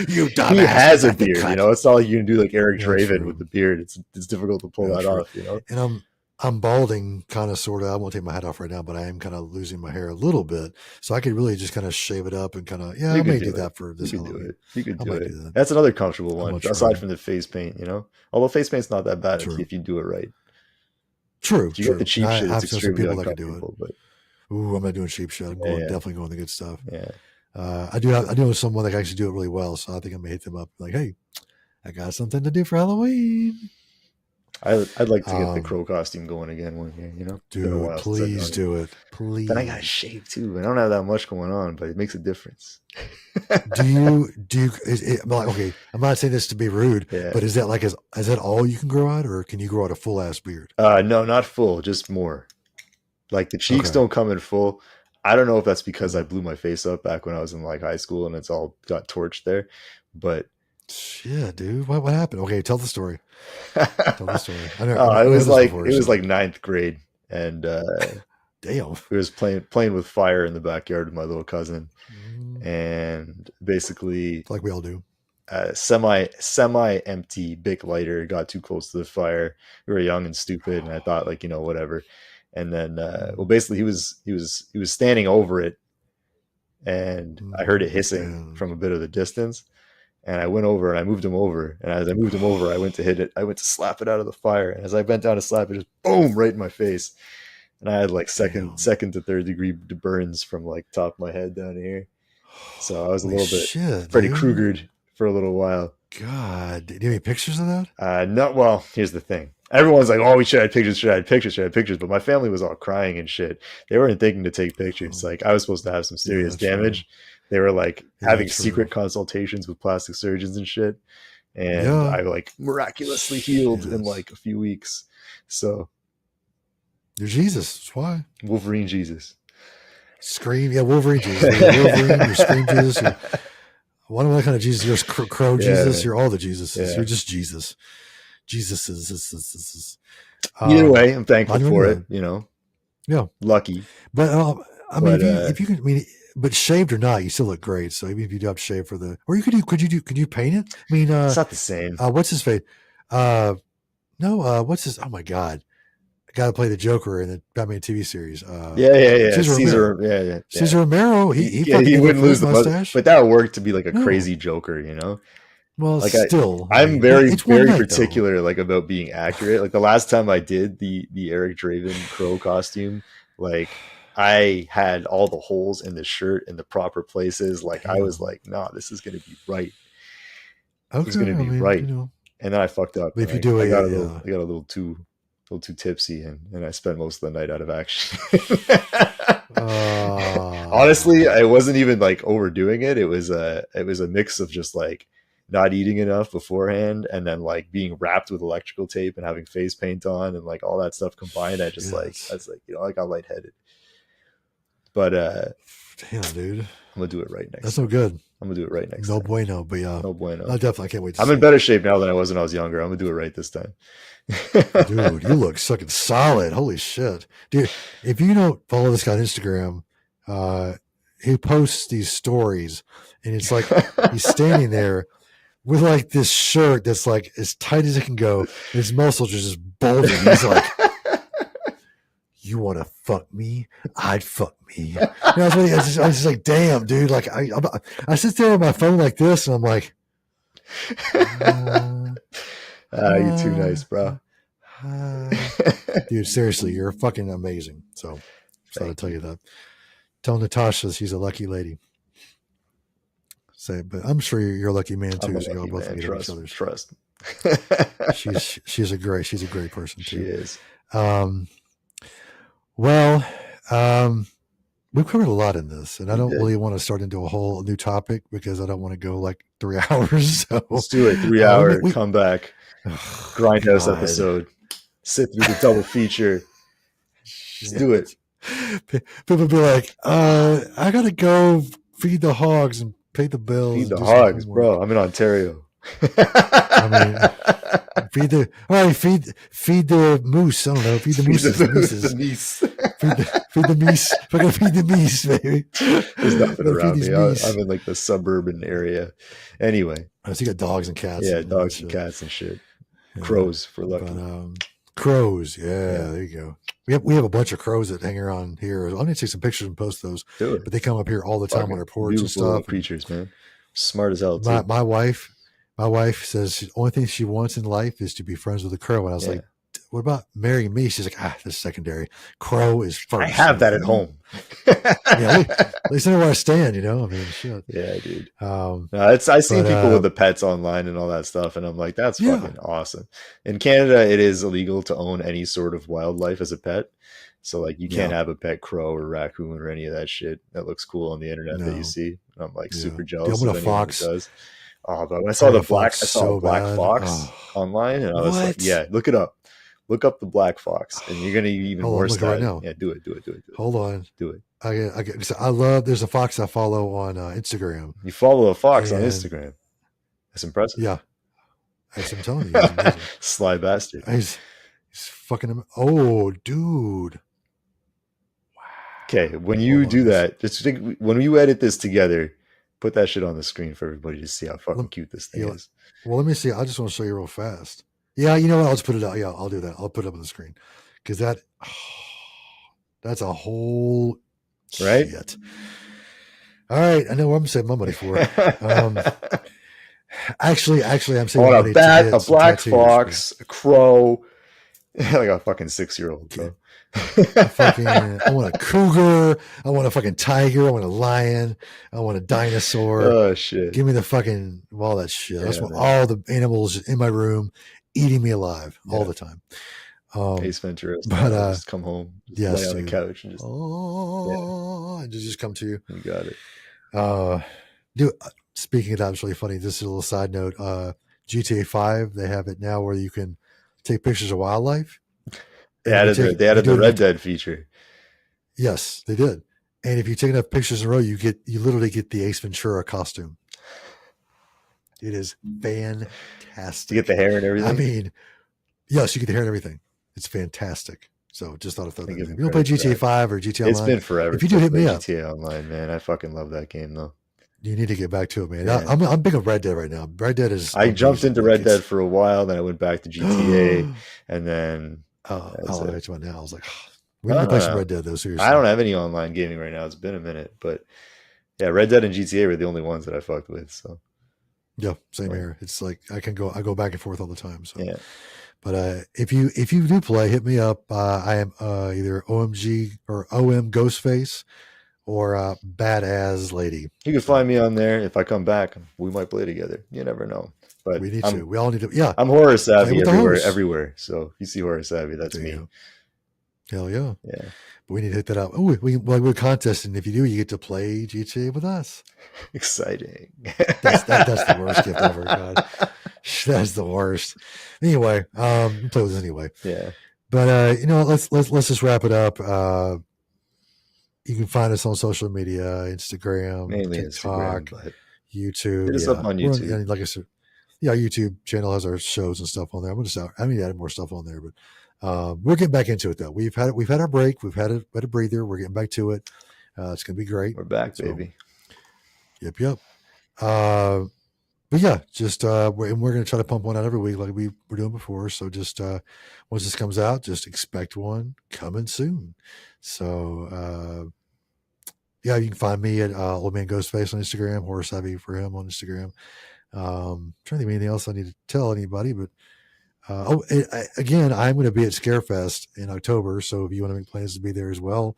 you dumbass. He has a beard. It's not like you can do like Eric Draven with the beard. It's difficult to pull that off. And I'm balding, kind of, sort of. I won't take my hat off right now, but I am kind of losing my hair a little bit, so I could really just kind of shave it up and kind of. Yeah, I may do that for this. You could do it. That's another comfortable one, aside from the face paint. Although face paint's not that bad if you do it right. True. If you get the cheap shit, it's extremely uncomfortable. But I'm not doing cheap shit. I'm definitely going the good stuff. Yeah. I do know someone that can actually do it really well, so I think I'm gonna hit them up. Like, hey, I got something to do for Halloween. I'd like to get the crow costume going again one year, Dude, please do it. Please. Then I got to shave too. I don't have that much going on, but it makes a difference. Okay, I'm not saying this to be rude, but is that is that all you can grow out, or can you grow out a full ass beard? No, not full, just more. Like the cheeks don't come in full. I don't know if that's because I blew my face up back when I was in like high school and it's all got torched there, but shit, dude, what happened? Okay, tell the story. Tell the story. It was like 9th grade, and damn, we was playing with fire in the backyard with my little cousin, and basically, like we all do, semi empty Bic lighter got too close to the fire. We were young and stupid, and I thought like whatever. And then, basically, he was standing over it, and I heard it hissing from a bit of the distance. And I went over and I moved him over. And as I moved him over, I went to hit it. I went to slap it out of the fire. And as I bent down to slap it, just boom, right in my face. And I had like second to third degree burns from like top of my head down here. So I was a little bit Freddy Kruegered for a little while. God, do you have any pictures of that? No. Well, here's the thing. Everyone's like, oh, we should have pictures. But my family was all crying and shit. They weren't thinking to take pictures. Like I was supposed to have some serious damage. True. They were like having secret consultations with plastic surgeons and shit. And I like miraculously healed in like a few weeks. So you're Jesus. That's why. Wolverine Jesus. Scream. Yeah, Wolverine Jesus. Wolverine, you're Scream Jesus. What kind of Jesus? You're Crow Jesus. You're all the Jesuses. Yeah. You're just Jesus. Jesus is. Either way, I'm thankful for it. Yeah. Lucky. But if you can, but shaved or not, you still look great. So even if you do have to shave or you could you paint it? I mean, it's not the same. What's his face? What's his? Oh my God, guy to play the Joker in the Batman TV series. Caesar Romero. Caesar Romero. He wouldn't lose the mustache, but that would work to be like a crazy Joker, you know. Well, like still, I'm very particular like about being accurate. Like the last time I did the Eric Draven Crow costume, like I had all the holes in the shirt in the proper places. Like I was like, nah, this is gonna be right. Okay, this is gonna be right. You know. And then I fucked up. If you do I got a little too tipsy, and I spent most of the night out of action. Honestly, I wasn't even like overdoing it. It was a mix of just like not eating enough beforehand, and then like being wrapped with electrical tape and having face paint on, and like all that stuff combined. I was like, I got lightheaded. But damn, dude, I'm gonna do it right next. That's time. no good. I'm gonna do it right next. No time. bueno, but yeah, no bueno. I definitely can't wait. I'm in better shape now than I was when I was younger. I'm gonna do it right this time. Dude, you look fucking solid. Holy shit, dude! If you don't follow this guy on Instagram, he posts these stories, and it's like he's standing there with like this shirt that's like as tight as it can go. And his muscles are just bulging. He's like, "You want to fuck me? I'd fuck me." I was just like, "Damn, dude!" Like I sit there on my phone like this, and I'm like, "You're too nice, bro." Dude, seriously, you're fucking amazing. So I'll tell you that. Tell Natasha she's a lucky lady. But I'm sure you're a lucky man too. So y'all both meet each other. Trust. she's a great person too. She is. We've covered a lot in this, and I don't really want to start into a whole new topic because I don't want to go like 3 hours. So let's do it. 3 hour comeback grindhouse episode. Sit through the double feature. Just do it. People be like, I gotta go feed the hogs and pay the bills. Feed the hogs, bro. I'm in Ontario. I mean, feed the moose. I don't know. Feed the mooses. The meese. Feed the meese. We're gonna feed the meese, baby. There's nothing around me. I'm in like the suburban area. Anyway, so you got dogs and cats. Yeah, dogs and cats and shit. Yeah. Crows for lucky. Crows, yeah, there you go. We have a bunch of crows that hang around here. I'm gonna take some pictures and post those. Do it. But they come up here all the time on our porch and stuff. Creatures, man. Smart as hell too. My wife says the only thing she wants in life is to be friends with a crow. And I was like, what about marrying me? She's like, this is secondary. Crow is first. I have that at home. At least I know where I stand, you know? I mean, shit. Yeah, dude. I've seen people with the pets online and all that stuff, and I'm like, that's fucking awesome. In Canada, it is illegal to own any sort of wildlife as a pet. So, like, you can't have a pet crow or raccoon or any of that shit that looks cool on the internet that you see. And I'm like super jealous of anyone who does. Oh, but when I saw a black fox online, and I was like, yeah, look it up. Look up the black fox, and you're gonna even more right now. Yeah, do it. Hold on, do it. I love. There's a fox I follow on Instagram. You follow a fox on Instagram? That's impressive. Yeah, I'm telling you, he's amazing. Sly bastard. He's fucking. Oh, dude. Wow. Okay, when you do that, just think when you edit this together. Put that shit on the screen for everybody to see how fucking cute this thing is. Well, let me see. I just want to show you real fast. Yeah, you know what? I'll just put it out. Yeah, I'll do that. I'll put it up on the screen because that's a whole shit. All right, I know what I'm saving my money for. Actually, I'm saving money. A bat, a black fox, a crow, like a fucking 6-year-old. Bro. I want a cougar. I want a fucking tiger. I want a lion. I want a dinosaur. Oh shit! Give me the fucking all that shit. I just want all the animals in my room eating me alive all the time. Ace Ventura. But just come home, lay on the couch, and just come to you. You got it. Dude, speaking of that, it's really funny. This is a little side note. GTA 5, they have it now where you can take pictures of wildlife. They added the Red Dead feature. Yes, they did. And if you take enough pictures in a row, you literally get the Ace Ventura costume. It is fantastic. You get the hair and everything. I mean, yes, you get the hair and everything. It's fantastic. So just thought of that. If you don't play GTA 5 or GTA Online, it's been forever. If you do, hit me up. GTA Online, man, I fucking love that game though. You need to get back to it, man. I'm big on Red Dead right now. Red Dead is. I jumped into Red Dead for a while, then I went back to GTA, and then I'll bet you right now. I was like, we need to play some Red Dead though. Seriously, I don't have any online gaming right now. It's been a minute, but yeah, Red Dead and GTA were the only ones that I fucked with. So yeah, same here. It's like I go back and forth all the time. So yeah. But if you do play, hit me up. I am either OMG or OM Ghostface or Badass Lady. You can find me on there. If I come back, we might play together. You never know. But we need to. We all need to. Yeah, I'm horror savvy everywhere. So if you see horror savvy, that's me. Hell yeah. Yeah. But we need to hit that up. Oh, we're contesting. If you do, you get to play GTA with us. Exciting. That's the worst gift ever. God. That's the worst. Anyway, play with us anyway. Yeah. But let's just wrap it up. You can find us on social media, Instagram, mainly TikTok, Instagram, YouTube. Hit us up on YouTube. Like I said, yeah, YouTube channel has our shows and stuff on there. I need to add more stuff on there, but we're getting back into it though. We've had our break. We've had a breather. We're getting back to it. It's gonna be great. We're back, baby. Yep. But yeah, just we're going to try to pump one out every week like we were doing before. So just once this comes out, just expect one coming soon. So yeah, you can find me at Old Man Ghostface on Instagram, Horror Savvy for him on Instagram. Trying to think of anything else I need to tell anybody, but again, I'm going to be at Scarefest in October. So if you want to make plans to be there as well,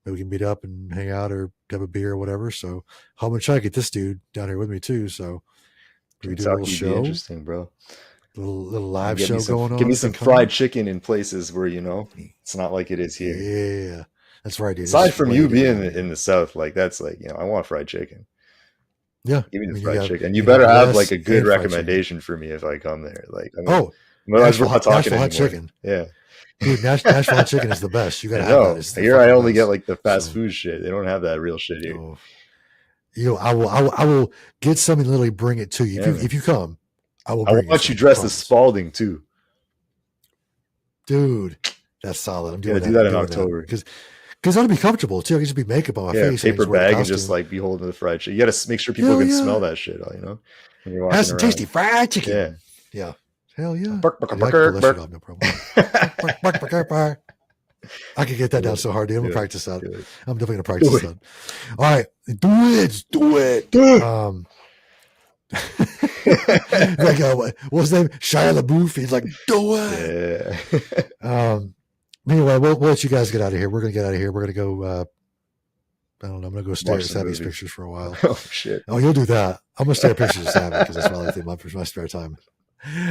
maybe we can meet up and hang out or have a beer or whatever. So I'm going to try to get this dude down here with me too. So we do a little show. Interesting, bro. Little live show going on. Give me some fried chicken in places where it's not like it is here. Yeah, that's right, dude. Aside from you being in the South, like that's like I want fried chicken. Yeah, give me the fried chicken. You better have like a good recommendation for me if I come there. Like Nashville hot chicken. Yeah. Dude, Nashville hot chicken is the best. You gotta have that. Here I only get like the fast food shit. They don't have that real shit here. I will get something and literally bring it to you. If you come, I will bring it. I want you dressed as Spalding too. Dude, that's solid. I'm doing do that in October. Because that'll be comfortable too. I can just be makeup on my face. Paper bag and just like be holding the fried chicken. You gotta make sure people can smell that shit, when you're walking have some tasty fried chicken. Yeah. Hell yeah. No problem. I can get that down so hard, dude. I'm gonna practice that. I'm definitely gonna practice that. All right, do it. Like what's his name? Shia LaBeouf. He's like, do it. Yeah. Anyway, we'll let you guys get out of here. We're gonna get out of here. We're gonna go. I don't know. I'm gonna go stare at Savvy's pictures for a while. Oh shit! Oh, you'll do that. I'm gonna stare at pictures of Savvy because that's what I think my spare time.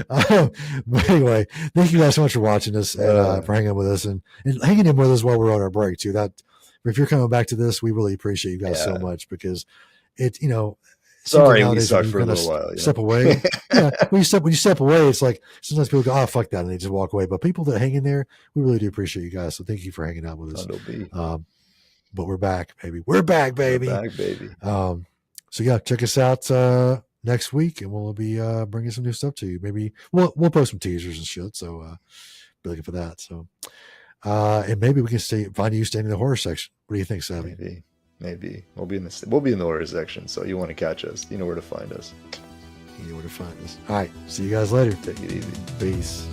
But anyway, thank you guys so much for watching us and for hanging with us and hanging in with us while we're on our break too. That if you're coming back to this, we really appreciate you guys so much because it, sorry we sucked for a little while. Step away. When you step away, it's like sometimes people go, "Oh, fuck that," and they just walk away. But people that hang in there, we really do appreciate you guys. So thank you for hanging out with us. But we're back, baby. We're back, baby. So yeah, check us out next week, and we'll be bringing some new stuff to you. Maybe we'll post some teasers and shit. So be looking for that. So and maybe we can find you staying in the horror section. What do you think, Savvy? Maybe we'll be in the horror section. So you want to catch us, you know where to find us. All right. See you guys later. Take it easy. Peace.